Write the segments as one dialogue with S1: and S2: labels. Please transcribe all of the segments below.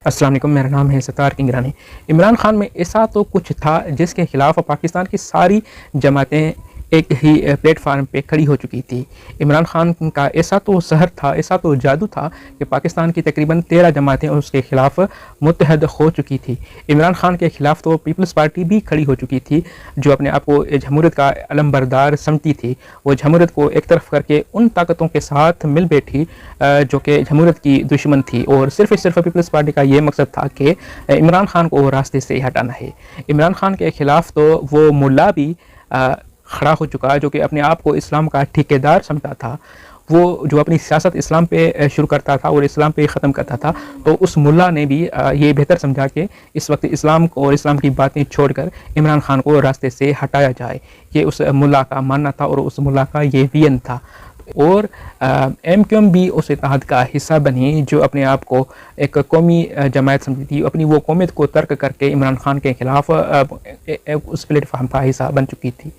S1: अस्सलाम वालेकुम, मेरा नाम है सत्तार किंगरानी। इमरान खान में ऐसा तो कुछ था जिसके खिलाफ पाकिस्तान की सारी जमातें एक ही प्लेटफार्म पे खड़ी हो चुकी थी। इमरान खान का ऐसा तो सहर था, ऐसा तो जादू था कि पाकिस्तान की तकरीबन 13 जमातें उसके खिलाफ मुत्तहद हो चुकी थी। इमरान खान के खिलाफ तो पीपल्स पार्टी भी खड़ी हो चुकी थी, जो अपने आप को जमहूरियत का अलमबरदार समझती थी। वो जमहूरियत को एक तरफ करके उन ताकतों के साथ मिल बैठी जो कि जमहूरियत की दुश्मन थी, और सिर्फ पीपल्स पार्टी का ये मकसद था कि इमरान खान को रास्ते से हटाना है। इमरान खान के खिलाफ तो वो मुल्ला भी खड़ा हो चुका, जो कि अपने आप को इस्लाम का ठेकेदार समझता था। वो जो अपनी सियासत इस्लाम पे शुरू करता था और इस्लाम पे ख़त्म करता था, तो उस मुल्ला ने भी ये बेहतर समझा कि इस वक्त इस्लाम को और इस्लाम की बातें छोड़कर इमरान खान को रास्ते से हटाया जाए। ये उस मुल्ला का मानना था और उस मुल्ला का ये विजन था। और MQM भी उस इत्तेहाद का हिस्सा बनी, जो अपने आप को एक कौमी जमात समझती थी। अपनी वो कौमियत को तर्क करके इमरान खान के खिलाफ उस प्लेटफार्म का हिस्सा बन चुकी थी।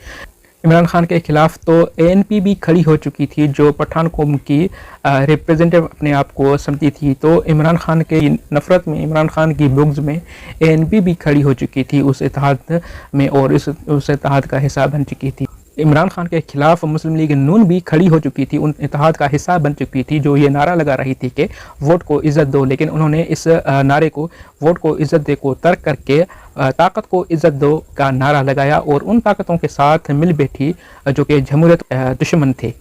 S1: इमरान खान के खिलाफ तो ANP भी खड़ी हो चुकी थी, जो पठान कौम की रिप्रेजेंटेटिव अपने आप को समझती थी। तो इमरान खान के नफ़रत में, इमरान खान की बुग़्ज़ में ANP भी खड़ी हो चुकी थी उस इत्तेहाद में, और उस इत्तेहाद का हिस्सा बन चुकी थी। इमरान खान के खिलाफ मुस्लिम लीग नून भी खड़ी हो चुकी थी, उन इत्तेहाद का हिस्सा बन चुकी थी, जो ये नारा लगा रही थी कि वोट को इज़्ज़त दो। लेकिन उन्होंने इस नारे को, वोट को इज़्ज़त दे को तर्क करके ताकत को इज़्ज़त दो का नारा लगाया, और उन ताकतों के साथ मिल बैठी जो कि जमहूरियत दुश्मन थे।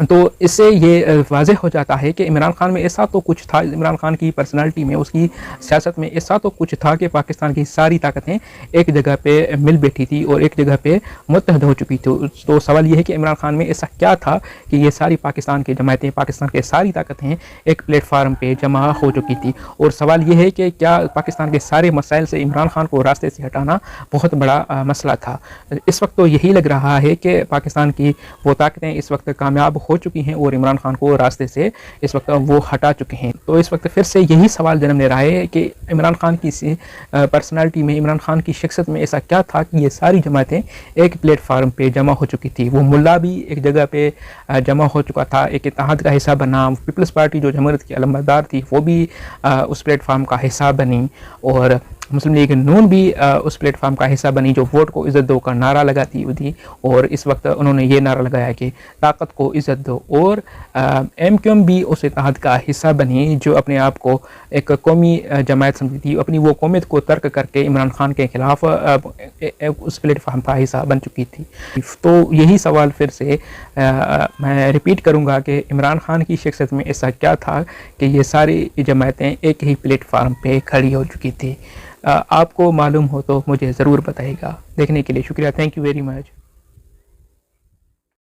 S1: तो इससे ये वाज़ेह हो जाता है कि इमरान खान में ऐसा तो कुछ था, इमरान खान की पर्सनालिटी में, उसकी सियासत में ऐसा तो कुछ था कि पाकिस्तान की सारी ताकतें एक जगह पे मिल बैठी थी और एक जगह पे मुत्तहद हो चुकी थी। तो सवाल ये है कि इमरान खान में ऐसा क्या था कि ये सारी पाकिस्तान की जमातें, पाकिस्तान के सारी ताकतें एक प्लेटफार्म पे जमा हो चुकी थी। और सवाल ये है कि क्या पाकिस्तान के सारे मसाइल से इमरान खान को रास्ते से हटाना बहुत बड़ा मसला था। इस वक्त तो यही लग रहा है कि पाकिस्तान की वो ताकतें इस वक्त कामयाब हो चुकी हैं और इमरान खान को रास्ते से इस वक्त वो हटा चुके हैं। तो इस वक्त फिर से यही सवाल जन्म ले रहा है कि इमरान खान की पर्सनालिटी में, इमरान खान की शख्सियत में ऐसा क्या था कि ये सारी जमातें एक प्लेटफार्म पे जमा हो चुकी थी। वो मुल्ला भी एक जगह पे जमा हो चुका था, एक इत्तेहाद का हिस्सा बना। पीपल्स पार्टी जो जमहूरियत की अलमबरदार थी, वो भी उस प्लेटफार्म का हिस्सा बनी, और मुस्लिम लीग नून भी उस प्लेटफार्म का हिस्सा बनी, जो वोट को इज़्ज़त दो का नारा लगाती थी। और इस वक्त उन्होंने ये नारा लगाया कि ताकत को इज़्ज़त दो। और MQM भी उस इत्तेहाद का हिस्सा बनी, जो अपने आप को एक कौमी जमात समझती थी। अपनी वो कौमियत को तर्क करके इमरान खान के खिलाफ उस प्लेटफार्म का हिस्सा बन चुकी थी। तो यही सवाल फिर से मैं रिपीट करूँगा कि इमरान खान की शख्सियत में ऐसा क्या था कि ये सारी जमातें एक ही प्लेटफार्म पे खड़ी हो चुकी थी। आपको मालूम हो तो मुझे ज़रूर बताइएगा। देखने के लिए शुक्रिया। Thank you very much.